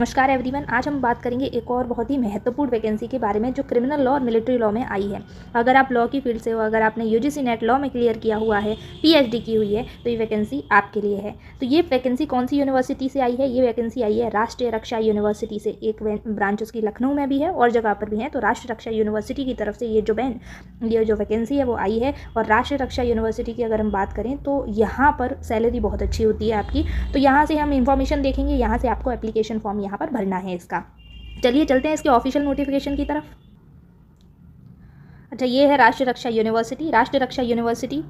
नमस्कार एवरीवन। आज हम बात करेंगे एक और बहुत ही महत्वपूर्ण वैकेंसी के बारे में जो क्रिमिनल लॉ और मिलिट्री लॉ में आई है। अगर आप लॉ की फील्ड से हो, अगर आपने यूजीसी नेट लॉ में क्लियर किया हुआ है, पीएचडी की हुई है, तो ये वैकेंसी आपके लिए है। तो ये वैकेंसी कौन सी यूनिवर्सिटी से आई है? ये वैकेंसी आई है राष्ट्रीय रक्षा यूनिवर्सिटी से। एक ब्रांच उसकी लखनऊ में भी है और जगह पर भी है। तो राष्ट्रीय रक्षा यूनिवर्सिटी की तरफ से ये जो वैकेंसी है वो आई है। और राष्ट्रीय रक्षा यूनिवर्सिटी की अगर हम बात करें तो यहाँ पर सैलरी बहुत अच्छी होती है आपकी। तो यहाँ से हम इंफॉर्मेशन देखेंगे, यहाँ से आपको एप्लीकेशन फॉर्म यहाँ पर भरना है इसका। चलिए चलते हैं इसके ऑफिशियल नोटिफिकेशन की तरफ। अच्छा, ये है राष्ट्रीय रक्षा यूनिवर्सिटी।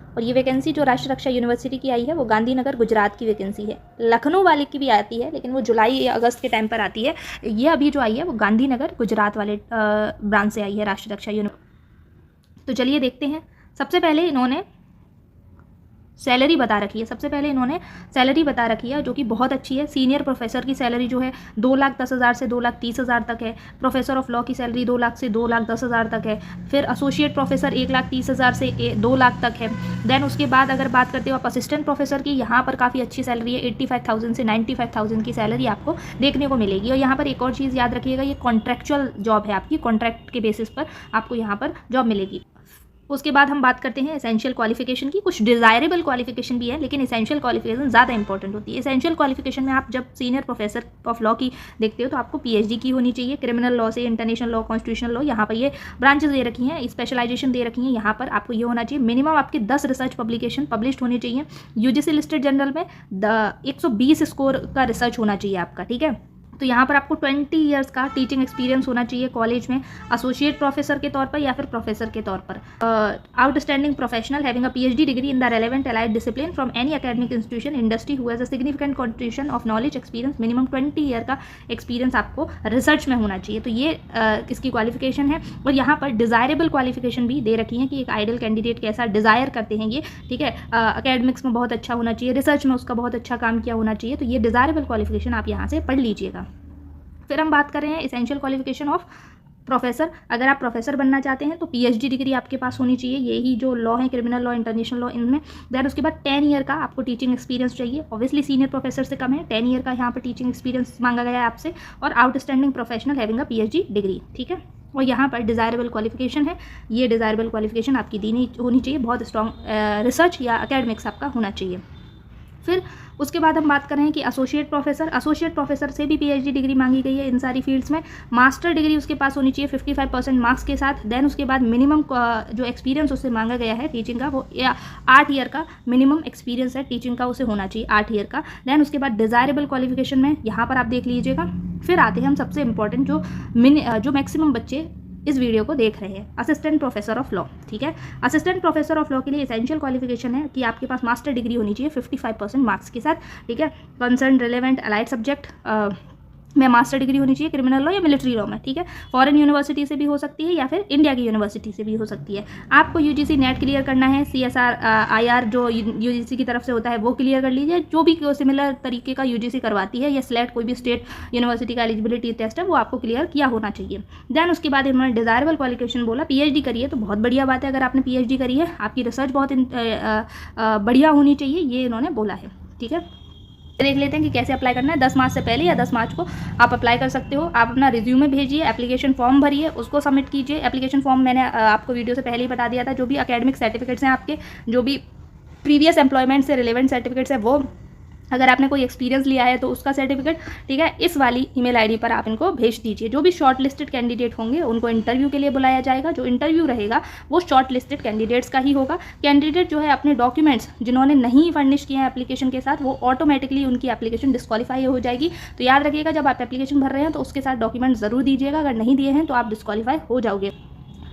और ये वैकेंसी जो राष्ट्रीय रक्षा यूनिवर्सिटी की आई है वो गांधीनगर गुजरात की वैकेंसी है। लखनऊ वाले की भी आती है लेकिन वो जुलाई या अगस्त के टाइम पर आती है। ये अभी जो आई है वो गांधीनगर गुजरात वाले ब्रांच से आई है, राष्ट्रीय रक्षा यूनिवर्सिटी। तो चलिए देखते हैं। सबसे पहले इन्होंने सैलरी बता रखी है जो कि बहुत अच्छी है। सीनियर प्रोफेसर की सैलरी जो है 2,10,000 से 2,30,000 तक है। प्रोफेसर ऑफ लॉ की सैलरी 2 लाख से 2,10,000 तक है। फिर एसोसिएट प्रोफेसर 1,30,000 से 2 लाख तक है। देन उसके बाद अगर बात करते हो आप असिस्टेंट प्रोफेसर की, यहाँ पर काफ़ी अच्छी सैलरी है। 85,000 से 95,000 की सैलरी आपको देखने को मिलेगी। और यहाँ पर एक और चीज़ याद रखिएगा, ये कॉन्ट्रैक्चुअल जॉब है आपकी, कॉन्ट्रैक्ट के बेसिस पर आपको यहाँ पर जॉब मिलेगी। उसके बाद हम बात करते हैं एसेंशियल क्वालिफिकेशन की। कुछ डिज़ायरेबल क्वालिफिकेशन भी है लेकिन एसेंशियल क्वालिफिकेशन ज़्यादा इंपॉर्टेंट होती है। एसेंशियल क्वालिफिकेशन में आप जब सीनियर प्रोफेसर ऑफ लॉ की देखते हो तो आपको पीएचडी की होनी चाहिए। क्रिमिनल लॉ से इंटरनेशनल लॉ, कॉन्स्टिट्यूशनल लॉ, यहाँ पर ये ब्रांचेस दे रखी हैं, स्पेशलाइजेशन दे रखी हैं। यहाँ पर आपको ये होना चाहिए मिनिमम आपके 10 रिसर्च पब्लिकेशन पब्लिश्ड होनी चाहिए। यूजीसी लिस्टेड जर्नल में 120 स्कोर का रिसर्च होना चाहिए आपका, ठीक है। तो यहाँ पर आपको 20 ईयर्स का टीचिंग एक्सपीरियंस होना चाहिए कॉलेज में, एसोसिएट प्रोफेसर के तौर पर या फिर प्रोफेसर के तौर पर। Outstanding professional having a PhD degree in the relevant allied discipline from any academic institution industry who has a significant contribution of knowledge experience. Minimum 20 year का एक्सपीरियंस आपको रिसर्च में होना चाहिए। तो ये इसकी क्वालिफिकेशन है। और यहाँ पर डिज़ायरेबल क्वालिफिकेशन भी दे रखी है कि एक आइडियल कैंडिडेट कैसा डिज़ायर करते हैं ये, ठीक है। अकेडमिक्स में बहुत अच्छा होना चाहिए, रिसर्च में उसका बहुत अच्छा काम किया होना चाहिए। तो ये डिज़ायरेबल क्वालिफिकेशन आप यहाँ से पढ़ लीजिएगा। फिर हम बात कर रहे हैं एसेंशियल क्वालिफिकेशन ऑफ प्रोफेसर। अगर आप प्रोफेसर बनना चाहते हैं तो पीएचडी डिग्री आपके पास होनी चाहिए। यही जो लॉ है, क्रिमिनल लॉ, इंटरनेशनल लॉ, इनमें। देन उसके बाद 10 ईयर का आपको टीचिंग एक्सपीरियंस चाहिए। ऑब्वियसली सीनियर प्रोफेसर से कम है, 10 ईयर का यहाँ पर टीचिंग एक्सपीरियंस मांगा गया है आपसे। और outstanding professional having a PhD degree, ठीक है। और यहाँ पर डिज़ायरेबल क्वालिफिकेशन है। ये डिज़ायरेबल क्वालिफिकेशन आपकी देनी होनी चाहिए, बहुत स्ट्रॉन्ग रिसर्च या अकेडमिक्स आपका होना चाहिए। फिर उसके बाद हम बात कर रहे हैं कि एसोसिएट प्रोफेसर से भी पीएचडी डिग्री मांगी गई है इन सारी फील्ड्स में। मास्टर डिग्री उसके पास होनी चाहिए 55% मार्क्स के साथ। देन उसके बाद मिनिमम जो एक्सपीरियंस उससे मांगा गया है टीचिंग का, वो 8 ईयर का मिनिमम एक्सपीरियंस है टीचिंग का, उसे होना चाहिए 8 ईयर का। देन उसके बाद डिज़ायरेबल क्वालिफिकेशन में यहाँ पर आप देख लीजिएगा। फिर आते हैं हम सबसे इंपॉर्टेंट जो मैक्सिमम बच्चे इस वीडियो को देख रहे हैं, असिस्टेंट प्रोफेसर ऑफ लॉ, ठीक है। असिस्टेंट प्रोफेसर ऑफ लॉ के लिए एसेंशियल क्वालिफिकेशन है कि आपके पास मास्टर डिग्री होनी चाहिए 55% मार्क्स के साथ, ठीक है। कंसर्न रिलेवेंट अलाइड सब्जेक्ट में मास्टर डिग्री होनी चाहिए, क्रिमिनल लॉ या मिलिट्री लॉ में, ठीक है। फॉरेन यूनिवर्सिटी से भी हो सकती है या फिर इंडिया की यूनिवर्सिटी से भी हो सकती है। आपको यूजीसी नेट क्लियर करना है, सीएसआर आईआर जो यूजीसी की तरफ से होता है वो क्लियर कर लीजिए। जो भी सिमिलर तरीके का यूजीसी करवाती है या स्लेट कोई भी स्टेट यूनिवर्सिटी का एलिजिबिलिटी टेस्ट है वो आपको क्लियर किया होना चाहिए। देन उसके बाद इन्होंने डिज़ायरेबल क्वालिफिकेशन बोला, पीएचडी करिए तो बहुत बढ़िया बात है। अगर आपने पीएचडी करी है, आपकी रिसर्च बहुत बढ़िया होनी चाहिए, ये इन्होंने बोला है, ठीक है। देख लेते हैं कि कैसे अप्लाई करना है। 10 मार्च से पहले या 10 मार्च को आप अप्लाई कर सकते हो। आप अपना रिज्यूमे भेजिए, एप्लीकेशन फॉर्म भरिए, उसको सबमिट कीजिए। एप्लीकेशन फॉर्म मैंने आपको वीडियो से पहले ही बता दिया था। जो भी अकेडमिक सर्टिफिकेट्स हैं आपके, जो भी प्रीवियस एम्प्लॉयमेंट से रिलेवेंट सर्टिफिकेट्स है, वो अगर आपने कोई एक्सपीरियंस लिया है तो उसका सर्टिफिकेट, ठीक है, इस वाली ईमेल आईडी पर आप इनको भेज दीजिए। जो भी शॉर्ट लिस्टेड कैंडिडेट होंगे उनको इंटरव्यू के लिए बुलाया जाएगा। जो इंटरव्यू रहेगा वो शॉर्ट लिस्टेड कैंडिडेट्स का ही होगा। कैंडिडेट जो है अपने डॉक्यूमेंट्स जिन्होंने नहीं फर्निश किए हैं एप्लीकेशन के साथ, वो ऑटोमेटिकली उनकी एप्लीकेशन डिस्क्वालीफाई हो जाएगी। तो याद रखिएगा, जब आप एप्लीकेशन भर रहे हैं तो उसके साथ डॉक्यूमेंट ज़रूर दीजिएगा। अगर नहीं दिए हैं तो आप डिस्क्वालीफाई हो जाओगे।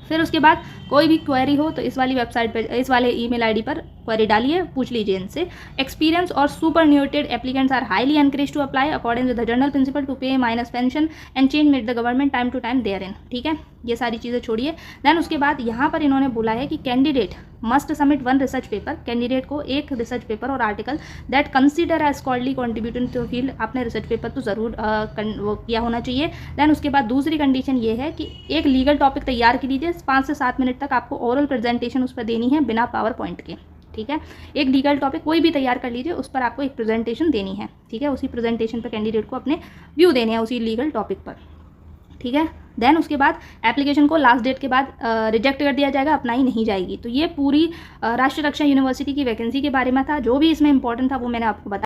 फिर उसके बाद कोई भी क्वेरी हो तो इस वाली वेबसाइट पर, इस वाले ईमेल आईडी पर क्वेरी डालिए, पूछ लीजिए इनसे। एक्सपीरियंस और superannuated applicants are highly encourage to apply according with the general principle to pay minus pension and change made the government time to time therein, ठीक है। ये सारी चीज़ें छोड़िए। देन उसके बाद यहाँ पर इन्होंने बोला है कि candidate must submit 1 research paper. Candidate को एक रिसर्च पेपर और article that consider as scholarly contribution to field, आपने रिसर्च पेपर तो ज़रूर वो किया होना चाहिए। देन उसके बाद दूसरी कंडीशन ये है कि एक लीगल टॉपिक तैयार कीजिए, 5 से 7 मिनट तक आपको ओरल प्रेजेंटेशन उस पर देनी है बिना पावर पॉइंट के, ठीक है। एक लीगल टॉपिक कोई भी तैयार कर लीजिए, उस पर आपको एक प्रेजेंटेशन देनी है, ठीक है। उसी प्रेजेंटेशन पर कैंडिडेट को अपने व्यू देने हैं उसी लीगल टॉपिक पर, ठीक है। देन उसके बाद एप्लीकेशन को लास्ट डेट के बाद रिजेक्ट कर दिया जाएगा, अप्लाई नहीं जाएगी। तो ये पूरी राष्ट्रीय रक्षा यूनिवर्सिटी की वैकेंसी के बारे में था। जो भी इसमें इंपॉर्टेंट था वो मैंने आपको बताया।